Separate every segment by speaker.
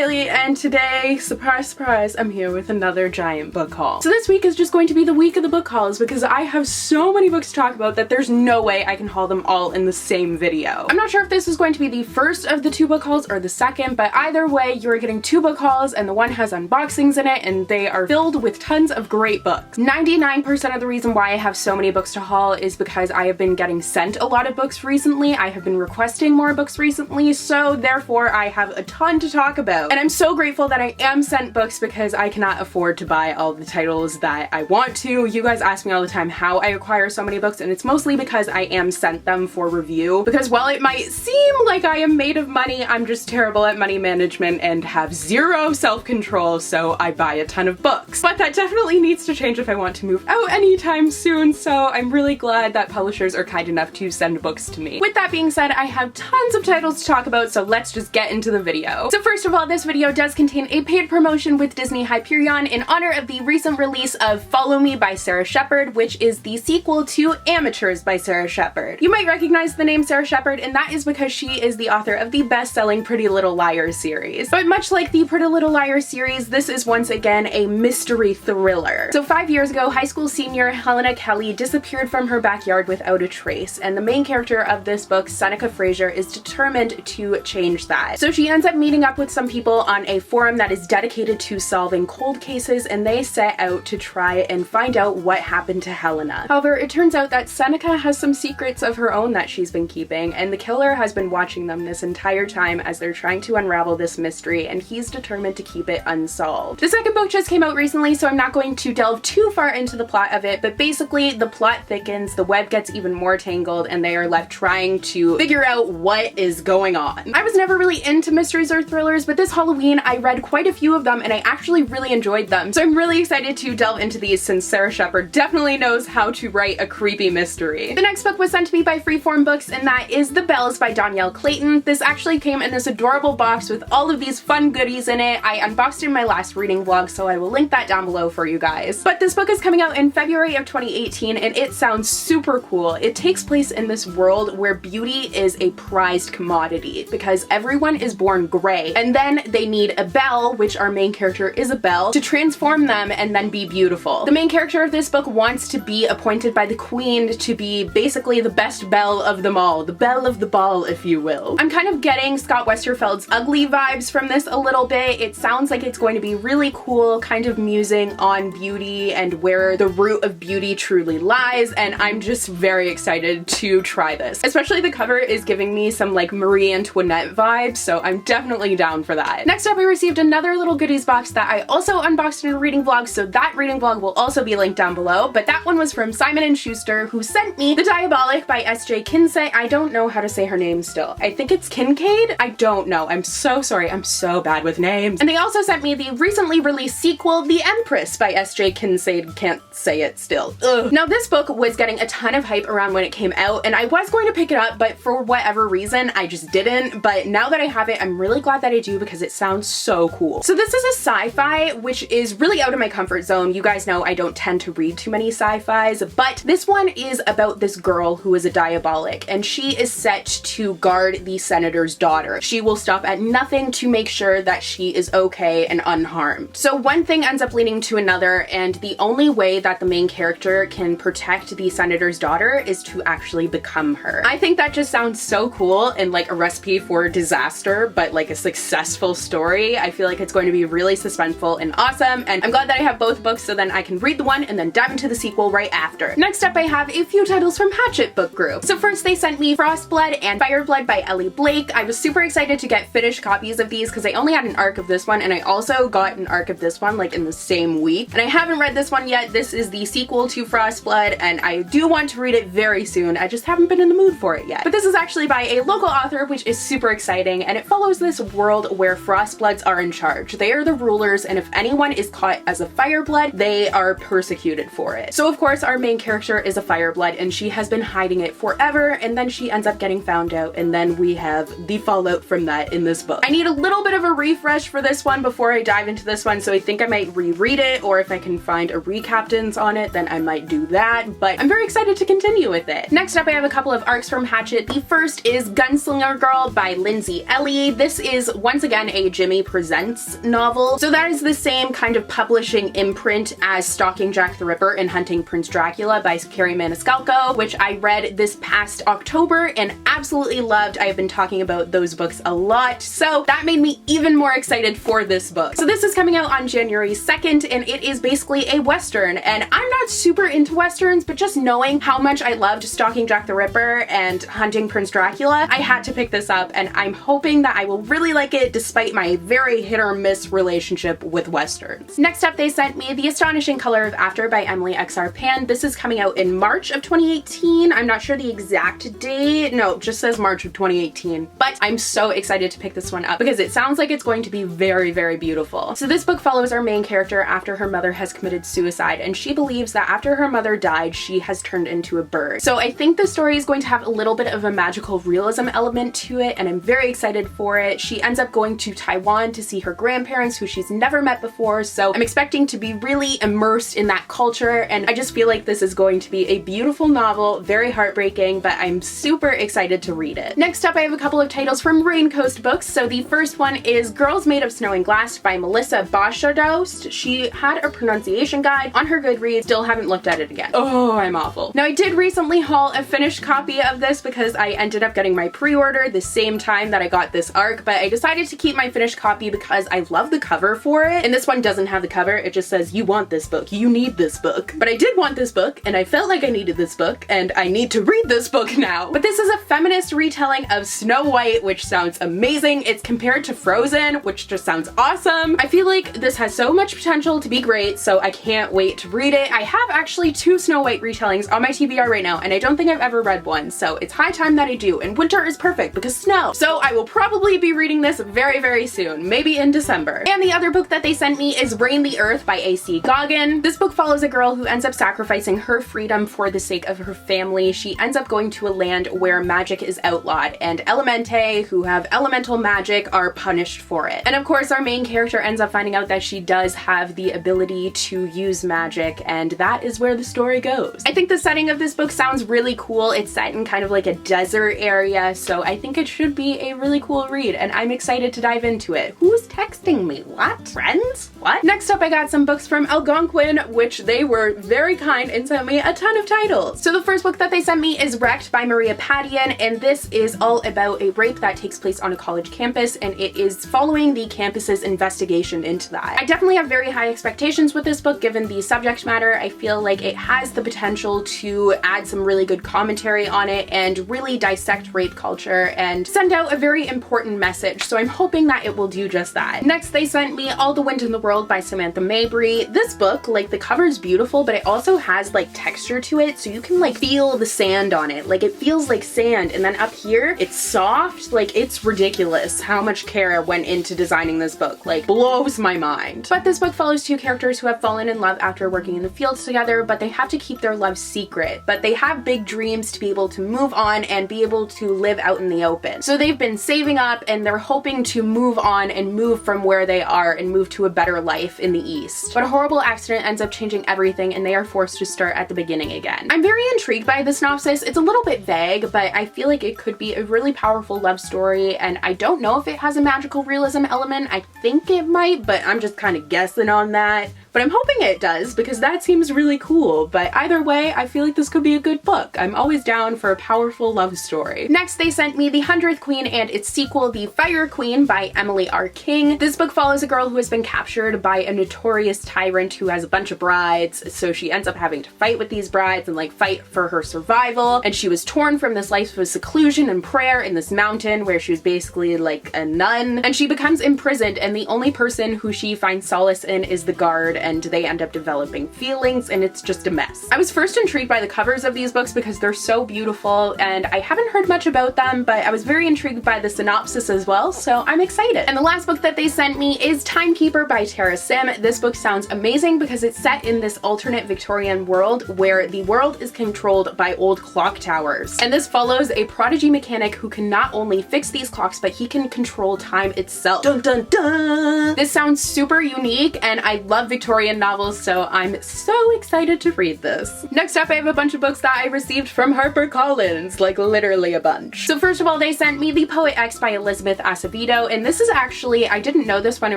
Speaker 1: Hailey, and today, surprise, surprise, I'm here with another giant book haul. So this week is just going to be the week of the book hauls because I have so many books to talk about that there's no way I can haul them all in the same video. I'm not sure if this is going to be the first of the two book hauls or the second, but either way, you're getting two book hauls and the one has unboxings in it and they are filled with tons of great books. 99% of the reason why I have so many books to haul is because I have been getting sent a lot of books recently. I have been requesting more books recently, so therefore I have a ton to talk about. And I'm so grateful that I am sent books because I cannot afford to buy all the titles that I want to. You guys ask me all the time how I acquire so many books, and it's mostly because I am sent them for review. Because while it might seem like I am made of money, I'm just terrible at money management and have zero self-control, so I buy a ton of books. But that definitely needs to change if I want to move out anytime soon, so I'm really glad that publishers are kind enough to send books to me. With that being said, I have tons of titles to talk about, so let's just get into the video. So first of all, this video does contain a paid promotion with Disney Hyperion in honor of the recent release of Follow Me by Sarah Shepard, which is the sequel to Amateurs by Sarah Shepard. You might recognize the name Sarah Shepard, and that is because she is the author of the best-selling Pretty Little Liars series. But much like the Pretty Little Liars series, this is once again a mystery thriller. So 5 years ago, high school senior Helena Kelly disappeared from her backyard without a trace, and the main character of this book, Seneca Fraser, is determined to change that. So she ends up meeting up with some people on a forum that is dedicated to solving cold cases, and they set out to try and find out what happened to Helena. However, it turns out that Seneca has some secrets of her own that she's been keeping, and the killer has been watching them this entire time as they're trying to unravel this mystery, and he's determined to keep it unsolved. The second book just came out recently, so I'm not going to delve too far into the plot of it, but basically the plot thickens, the web gets even more tangled, and they are left trying to figure out what is going on. I was never really into mysteries or thrillers, but this Halloween I read quite a few of them and I actually really enjoyed them. So I'm really excited to delve into these since Sarah Shepard definitely knows how to write a creepy mystery. The next book was sent to me by Freeform Books, and that is The Bells by Danielle Clayton. This actually came in this adorable box with all of these fun goodies in it. I unboxed it in my last reading vlog, so I will link that down below for you guys. But this book is coming out in February of 2018 and it sounds super cool. It takes place in this world where beauty is a prized commodity because everyone is born gray, and then they need a belle, which our main character Isabel, to transform them and then be beautiful. The main character of this book wants to be appointed by the queen to be basically the best belle of them all, the belle of the ball, if you will. I'm kind of getting Scott Westerfeld's Ugly vibes from this a little bit. It sounds like it's going to be really cool, kind of musing on beauty and where the root of beauty truly lies, and I'm just very excited to try this. Especially the cover is giving me some like Marie Antoinette vibes, so I'm definitely down for that. Next up, I received another little goodies box that I also unboxed in a reading vlog, so that reading vlog will also be linked down below, but that one was from Simon & Schuster, who sent me The Diabolic by S.J. Kinsey. I don't know how to say her name still. I think it's Kincaid? I don't know. I'm so sorry. I'm so bad with names. And they also sent me the recently released sequel, The Empress by S.J. Kinsey. Can't say it still. Ugh. Now, this book was getting a ton of hype around when it came out, and I was going to pick it up, but for whatever reason, I just didn't. But now that I have it, I'm really glad that I do because it sounds so cool. So this is a sci-fi, which is really out of my comfort zone. You guys know I don't tend to read too many sci-fis, but this one is about this girl who is a diabolic, and she is set to guard the senator's daughter. She will stop at nothing to make sure that she is okay and unharmed. So one thing ends up leading to another, and the only way that the main character can protect the senator's daughter is to actually become her. I think that just sounds so cool and like a recipe for disaster, but like a successful story. I feel like it's going to be really suspenseful and awesome, and I'm glad that I have both books so then I can read the one and then dive into the sequel right after. Next up, I have a few titles from Hatchet Book Group. So first, they sent me Frostblood and Fireblood by Ellie Blake. I was super excited to get finished copies of these because I only had an arc of this one, and I also got an arc of this one like in the same week. And I haven't read this one yet. This is the sequel to Frostblood, and I do want to read it very soon. I just haven't been in the mood for it yet. But this is actually by a local author, which is super exciting, and it follows this world where Frostbloods are in charge. They are the rulers, and if anyone is caught as a Fireblood, they are persecuted for it. So of course, our main character is a Fireblood, and she has been hiding it forever, and then she ends up getting found out, and then we have the fallout from that in this book. I need a little bit of a refresh for this one before I dive into this one, so I think I might reread it, or if I can find a recaptains on it, then I might do that, but I'm very excited to continue with it. Next up, I have a couple of arcs from Hatchet. The first is Gunslinger Girl by Lindsay Ellie. This is, once again, A. Jimmy Presents novel. So that is the same kind of publishing imprint as Stalking Jack the Ripper and Hunting Prince Dracula by Carrie Maniscalco, which I read this past October and absolutely loved. I have been talking about those books a lot, so that made me even more excited for this book. So this is coming out on January 2nd, and it is basically a Western, and I'm not super into Westerns, but just knowing how much I loved Stalking Jack the Ripper and Hunting Prince Dracula, I had to pick this up, and I'm hoping that I will really like it despite my very hit or miss relationship with Westerns. Next up, they sent me The Astonishing Color of After by Emily X.R. Pan. This is coming out in March of 2018. I'm not sure the exact date. No, it just says March of 2018. But I'm so excited to pick this one up because it sounds like it's going to be very, very beautiful. So this book follows our main character after her mother has committed suicide, and she believes that after her mother died, she has turned into a bird. So I think the story is going to have a little bit of a magical realism element to it, and I'm very excited for it. She ends up going to Taiwan to see her grandparents, who she's never met before, so I'm expecting to be really immersed in that culture, and I just feel like this is going to be a beautiful novel, very heartbreaking, but I'm super excited to read it. Next up, I have a couple of titles from Raincoast Books. So the first one is Girls Made of Snow and Glass by Melissa Boschadoust. She had a pronunciation guide on her Goodreads, still haven't looked at it again. Oh, I'm awful. Now I did recently haul a finished copy of this because I ended up getting my pre-order the same time that I got this arc, but I decided to keep my finished copy because I love the cover for it, and this one doesn't have the cover. It just says, you want this book, you need this book. But I did want this book, and I felt like I needed this book, and I need to read this book now. But this is a feminist retelling of Snow White, which sounds amazing. It's compared to Frozen, which just sounds awesome. I feel like this has so much potential to be great, so I can't wait to read it. I have actually 2 Snow White retellings on my TBR right now, and I don't think I've ever read one, so it's high time that I do, and winter is perfect because snow. So I will probably be reading this very, very soon, maybe in December. And the other book that they sent me is Rain the Earth by A.C. Goggin. This book follows a girl who ends up sacrificing her freedom for the sake of her family. She ends up going to a land where magic is outlawed, and Elemente, who have elemental magic, are punished for it. And of course, our main character ends up finding out that she does have the ability to use magic, and that is where the story goes. I think the setting of this book sounds really cool. It's set in kind of like a desert area, so I think it should be a really cool read, and I'm excited to dive into it. Who's texting me? What? Friends? What? Next up, I got some books from Algonquin, which they were very kind and sent me a ton of titles. So the first book that they sent me is Wrecked by Maria Padian, and this is all about a rape that takes place on a college campus, and it is following the campus's investigation into that. I definitely have very high expectations with this book given the subject matter. I feel like it has the potential to add some really good commentary on it and really dissect rape culture and send out a very important message, so I'm hoping that it will do just that. Next, they sent me All the Wind in the World by Samantha Mabry. This book, like, the cover is beautiful, but it also has like texture to it, so you can like feel the sand on it. Like, it feels like sand, and then up here it's soft. Like, it's ridiculous how much care went into designing this book. Like, blows my mind. But this book follows 2 characters who have fallen in love after working in the fields together, but they have to keep their love secret. But they have big dreams to be able to move on and be able to live out in the open. So they've been saving up, and they're hoping to move on and move from where they are and move to a better life in the East. But a horrible accident ends up changing everything, and they are forced to start at the beginning again. I'm very intrigued by the synopsis. It's a little bit vague, but I feel like it could be a really powerful love story, and I don't know if it has a magical realism element. I think it might, but I'm just kind of guessing on that. But I'm hoping it does because that seems really cool. But either way, I feel like this could be a good book. I'm always down for a powerful love story. Next, they sent me The 100th Queen and its sequel, The Fire Queen by Emily R. King. This book follows a girl who has been captured by a notorious tyrant who has a bunch of brides, so she ends up having to fight with these brides and like fight for her survival. And she was torn from this life of seclusion and prayer in this mountain where she was basically like a nun, and she becomes imprisoned, and the only person who she finds solace in is the guard, and they end up developing feelings, and it's just a mess. I was first intrigued by the covers of these books because they're so beautiful, and I haven't heard much about them, but I was very intrigued by the synopsis as well, so I'm excited. And the last book that they sent me is Timekeeper by Tara Sim. This book sounds amazing because it's set in this alternate Victorian world where the world is controlled by old clock towers. And this follows a prodigy mechanic who can not only fix these clocks, but he can control time itself. Dun dun dun! This sounds super unique, and I love Victorian novels, so I'm so excited to read this. Next up, I have a bunch of books that I received from HarperCollins, like literally a bunch. So first of all, they sent me The Poet X by Elizabeth Acevedo, and and this is actually, I didn't know this when I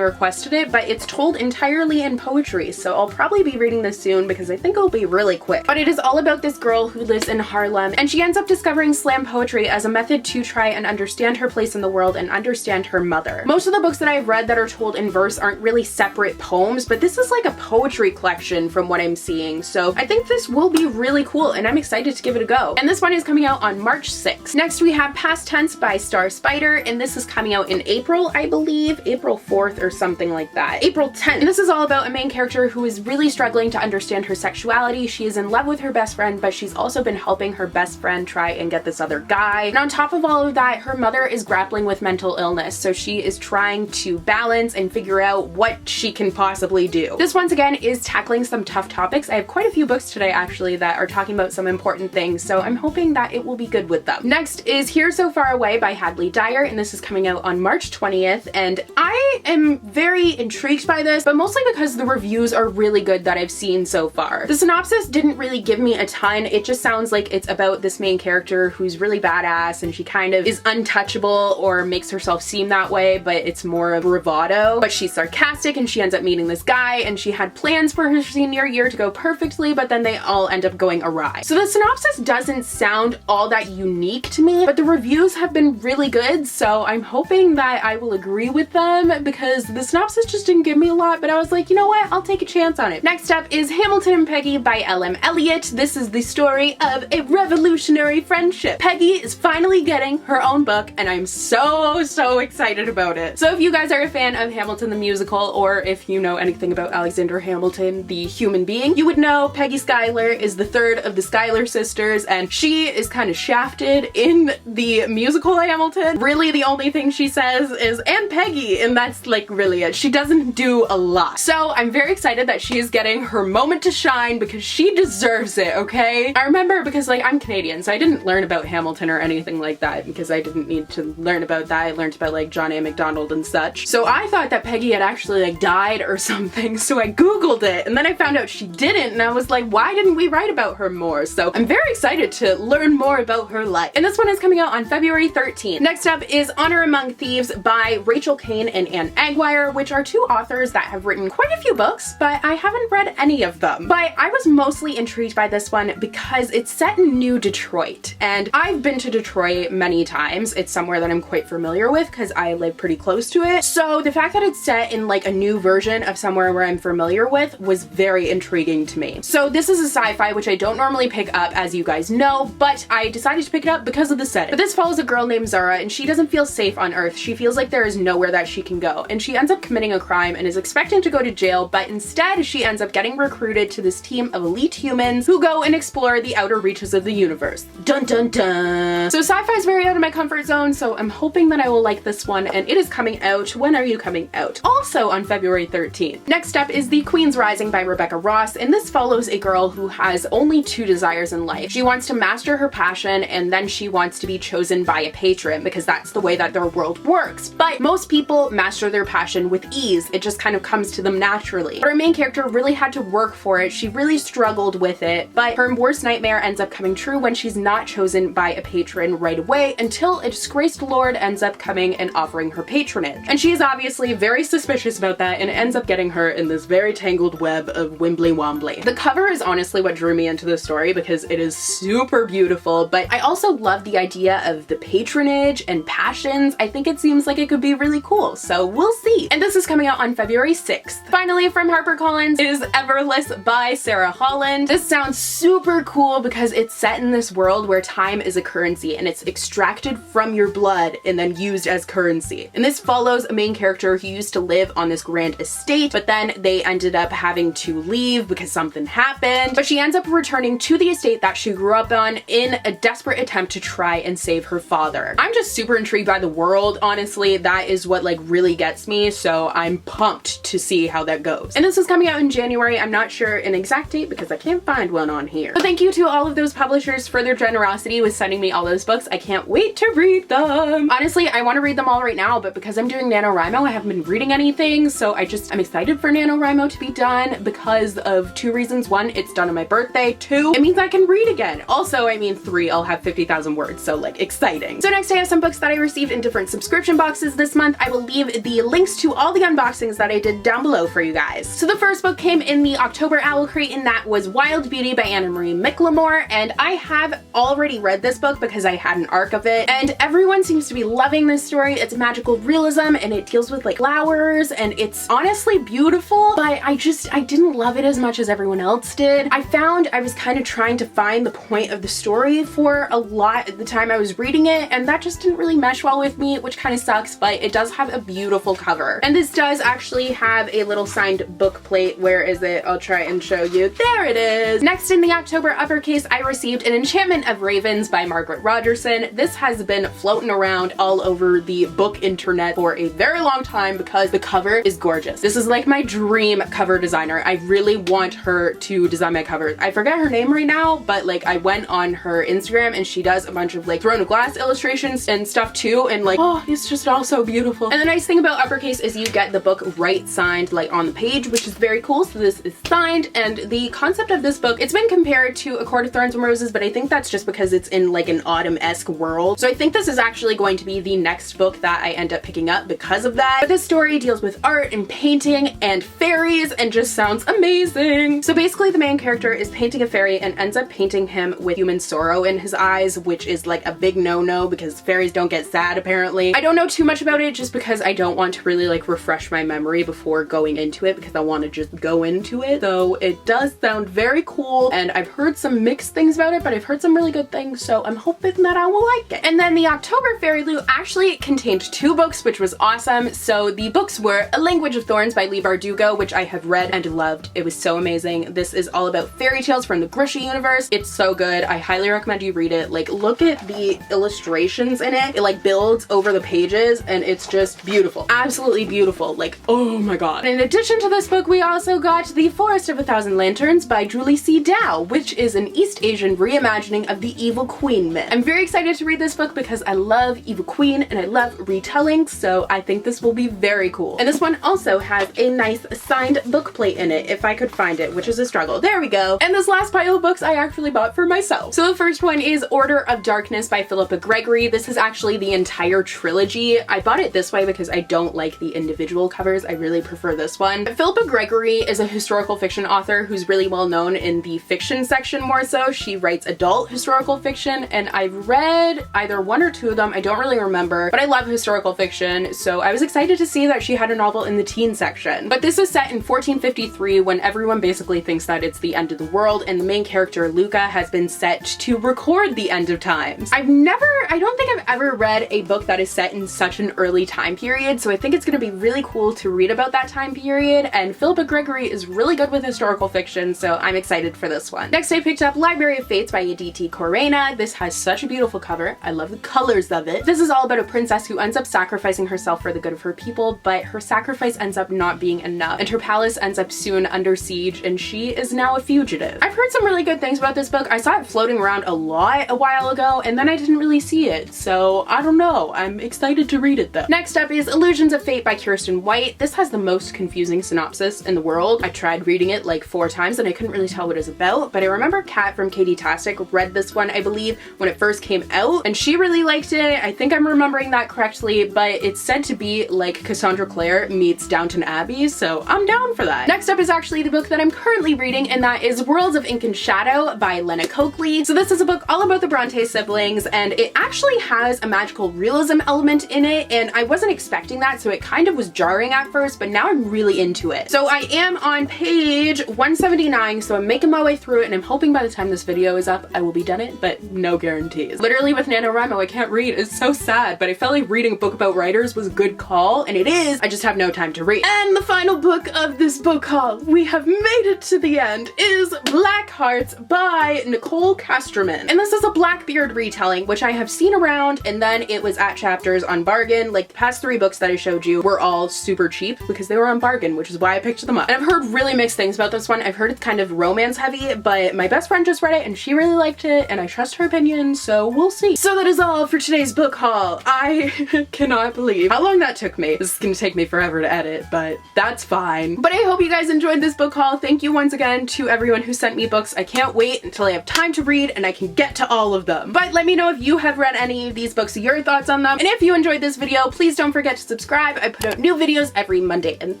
Speaker 1: requested it, but it's told entirely in poetry, so I'll probably be reading this soon because I think it'll be really quick. But it is all about this girl who lives in Harlem, and she ends up discovering slam poetry as a method to try and understand her place in the world and understand her mother. Most of the books that I've read that are told in verse aren't really separate poems, but this is like a poetry collection from what I'm seeing, so I think this will be really cool, and I'm excited to give it a go. And this one is coming out on March 6th. Next we have Past Tense by Star Spider, and this is coming out in April, I believe, April 4th or something like that. April 10th. And this is all about a main character who is really struggling to understand her sexuality. She is in love with her best friend, but she's also been helping her best friend try and get this other guy. And on top of all of that, her mother is grappling with mental illness, so she is trying to balance and figure out what she can possibly do. This once again is tackling some tough topics. I have quite a few books today actually that are talking about some important things, so I'm hoping that it will be good with them. Next is Here So Far Away by Hailey, and this is coming out on March 20th, and I am very intrigued by this, but mostly because the reviews are really good that I've seen so far. The synopsis didn't really give me a ton. It just sounds like it's about this main character who's really badass and she kind of is untouchable or makes herself seem that way, but it's more of bravado. But she's sarcastic and she ends up meeting this guy, and she had plans for her senior year to go perfectly, but then they all end up going awry. So the synopsis doesn't sound all that unique to me, but the reviews have been really good, so I'm hoping that I will agree with them because the synopsis just didn't give me a lot, but I was like, you know what, I'll take a chance on it. Next up is Hamilton and Peggy by L.M. Eliot. This is the story of a revolutionary friendship. Peggy is finally getting her own book, and I'm so excited about it. So if you guys are a fan of Hamilton the musical, or if you know anything about Alexander Hamilton, the human being, you would know Peggy Schuyler is the third of the Schuyler sisters, and she is kind of shafted in the musical Hamilton. Really the only thing she says is, "and Peggy," and that's like really it. She doesn't do a lot. So I'm very excited that she is getting her moment to shine because she deserves it, okay? I remember because like I'm Canadian, so I didn't learn about Hamilton or anything like that because I didn't need to learn about that. I learned about like John A. Macdonald and such. So I thought that Peggy had actually like died or something, so I googled it, and then I found out she didn't, and I was like, why didn't we write about her more? So I'm very excited to learn more about her life. And this one is coming out on February 13th. Next up is Honor Among Thieves by Rachel Kane and Anne Aguirre, which are two authors that have written quite a few books, but I haven't read any of them. But I was mostly intrigued by this one because it's set in New Detroit, and I've been to Detroit many times. It's somewhere that I'm quite familiar with because I live pretty close to it. So the fact that it's set in like a new version of somewhere where I'm familiar with was very intriguing to me. So this is a sci-fi, which I don't normally pick up, as you guys know, but I decided to pick it up because of the setting. But this follows a girl named Zara, and she doesn't feel safe on Earth. She feels like there is nowhere that she can go, and she ends up committing a crime and is expecting to go to jail, but instead she ends up getting recruited to this team of elite humans who go and explore the outer reaches of the universe. Dun dun dun! So sci-fi is very out of my comfort zone, so I'm hoping that I will like this one, and it is coming out. When are you coming out? Also on February 13th. Next up is The Queen's Rising by Rebecca Ross, and this follows a girl who has only two desires in life. She wants to master her passion, and then she wants to be chosen by a patron because that's the way that their world works. But most people master their passion with ease. It just kind of comes to them naturally. But our main character really had to work for it. She really struggled with it, but her worst nightmare ends up coming true when she's not chosen by a patron right away until a disgraced lord ends up coming and offering her patronage. And she is obviously very suspicious about that and ends up getting her in this very tangled web of wimbly wombly. The cover is honestly what drew me into the story because it is super beautiful, but I also love the idea of the patronage and passions. I think it seems like it could be really cool, so we'll see. And this is coming out on February 6th. Finally, from HarperCollins is Everless by Sarah Holland. This sounds super cool because it's set in this world where time is a currency and it's extracted from your blood and then used as currency. And this follows a main character who used to live on this grand estate, but then they ended up having to leave because something happened. But she ends up returning to the estate that she grew up on in a desperate attempt to try and save her father. I'm just super intrigued by the world, honestly. That is what like really gets me, so I'm pumped to see how that goes. And this is coming out in January. I'm not sure an exact date because I can't find one on here. So thank you to all of those publishers for their generosity with sending me all those books. I can't wait to read them. Honestly, I want to read them all right now, but because I'm doing NaNoWriMo, I haven't been reading anything, so I'm excited for NaNoWriMo to be done because of two reasons. One, it's done on my birthday. Two, it means I can read again. Also, I mean, three, I'll have 50,000 words, so like exciting. So next I have some books that I received in different subscription boxes unboxes this month. I will leave the links to all the unboxings that I did down below for you guys. So the first book came in the October Owl Crate, and that was Wild Beauty by Anna Marie Miclemore, and I have already read this book because I had an arc of it, and everyone seems to be loving this story. It's magical realism, and it deals with like flowers, and it's honestly beautiful, but I didn't love it as much as everyone else did. I found I was kind of trying to find the point of the story for a lot at the time I was reading it, and that just didn't really mesh well with me, which kind of sucks, but it does have a beautiful cover. And this does actually have a little signed book plate. Where is it? I'll try and show you. There it is! Next in the October uppercase, I received An Enchantment of Ravens by Margaret Rogerson. This has been floating around all over the book internet for a very long time because the cover is gorgeous. This is like my dream cover designer. I really want her to design my covers. I forget her name right now, but like I went on her Instagram and she does a bunch of like Throne of Glass illustrations and stuff too, and like, oh, it's just all so beautiful. And the nice thing about uppercase is you get the book right signed like on the page, which is very cool. So this is signed, and the concept of this book, it's been compared to A Court of Thorns and Roses, but I think that's just because it's in like an autumn-esque world. So I think this is actually going to be the next book that I end up picking up because of that. But this story deals with art and painting and fairies and just sounds amazing. So basically the main character is painting a fairy and ends up painting him with human sorrow in his eyes, which is like a big no-no because fairies don't get sad apparently. I don't know too much about it just because I don't want to really like refresh my memory before going into it because I want to just go into it. So it does sound very cool, and I've heard some mixed things about it, but I've heard some really good things, so I'm hoping that I will like it. And then the October Fairy Loot actually contained 2 books, which was awesome. So the books were A Language of Thorns by Leigh Bardugo, which I have read and loved. It was so amazing. This is all about fairy tales from the Grisha universe. It's so good. I highly recommend you read it. Like, look at the illustrations in it. It like builds over the pages, and it's just beautiful. Absolutely beautiful. Like, oh my god. And in addition to this book, we also got The Forest of a Thousand Lanterns by Julie C. Dow, which is an East Asian reimagining of the Evil Queen myth. I'm very excited to read this book because I love Evil Queen and I love retelling, so I think this will be very cool. And this one also has a nice signed book plate in it, if I could find it, which is a struggle. There we go. And this last pile of books I actually bought for myself. So the first one is Order of Darkness by Philippa Gregory. This is actually the entire trilogy. I bought it this way because I don't like the individual covers. I really prefer this one. Philippa Gregory is a historical fiction author who's really well known in the fiction section more so. She writes adult historical fiction, and I've read either 1 or 2 of them. I don't really remember, but I love historical fiction, so I was excited to see that she had a novel in the teen section. But this is set in 1453 when everyone basically thinks that it's the end of the world, and the main character Luca has been set to record the end of times. I don't think I've ever read a book that is set in such an early time period, so I think it's gonna be really cool to read about that time period, and Philippa Gregory is really good with historical fiction, so I'm excited for this one. Next I picked up Library of Fates by Aditi Corena. This has such a beautiful cover. I love the colors of it. This is all about a princess who ends up sacrificing herself for the good of her people, but her sacrifice ends up not being enough, and her palace ends up soon under siege, and she is now a fugitive. I've heard some really good things about this book. I saw it floating around a lot a while ago, and then I didn't really see it, so I don't know. I'm excited to read it though. Next up is Illusions of Fate by Kirsten White. This has the most confusing synopsis in the world. I tried reading it like 4 times and I couldn't really tell what it was about, but I remember Kat from Katie Tastic read this one, I believe, when it first came out, and she really liked it. I think I'm remembering that correctly, but it's said to be like Cassandra Clare meets Downton Abbey, so I'm down for that. Next up is actually the book that I'm currently reading, and that is Worlds of Ink and Shadow by Lena Coakley. So this is a book all about the Bronte siblings, and it actually has a magical realism element in it, and I wasn't expecting that, so it kind of was jarring at first, but now I'm really into it. So I am on page 179, so I'm making my way through it, and I'm hoping by the time this video is up, I will be done it, but no guarantees. Literally with NaNoWriMo, I can't read. It's so sad, but I felt like reading a book about writers was a good call, and it is. I just have no time to read. And the final book of this book haul, we have made it to the end, is Black Hearts by Nicole Casterman. And this is a Blackbeard retelling, which I have seen around, and then it was at Chapters on bargain. Like the past 3 books that I showed you were all super cheap because they were on bargain, which is why I picked them up. And I've heard really mixed things about this one. I've heard it's kind of romance heavy, but my best friend just read it and she really liked it, and I trust her opinion, so we'll see. So that is all for today's book haul. I cannot believe how long that took me. This is gonna take me forever to edit, but that's fine. But I hope you guys enjoyed this book haul. Thank you once again to everyone who sent me books. I can't wait until I have time to read and I can get to all of them. But let me know if you have read any of these books, your thoughts on them, and if you enjoyed enjoyed this video, please don't forget to subscribe. I put out new videos every Monday and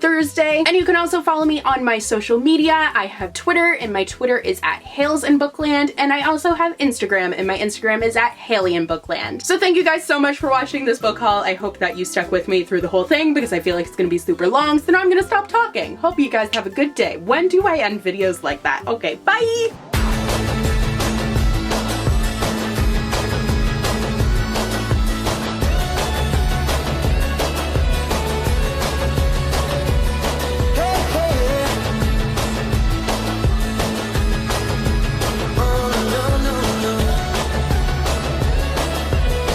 Speaker 1: Thursday. And you can also follow me on my social media. I have Twitter, and my Twitter is at @HailesInBookland, and I also have Instagram, and my Instagram is at HaileyInBookland. So thank you guys so much for watching this book haul. I hope that you stuck with me through the whole thing because I feel like it's gonna be super long, so now I'm gonna stop talking. Hope you guys have a good day. When do I end videos like that? Okay, bye!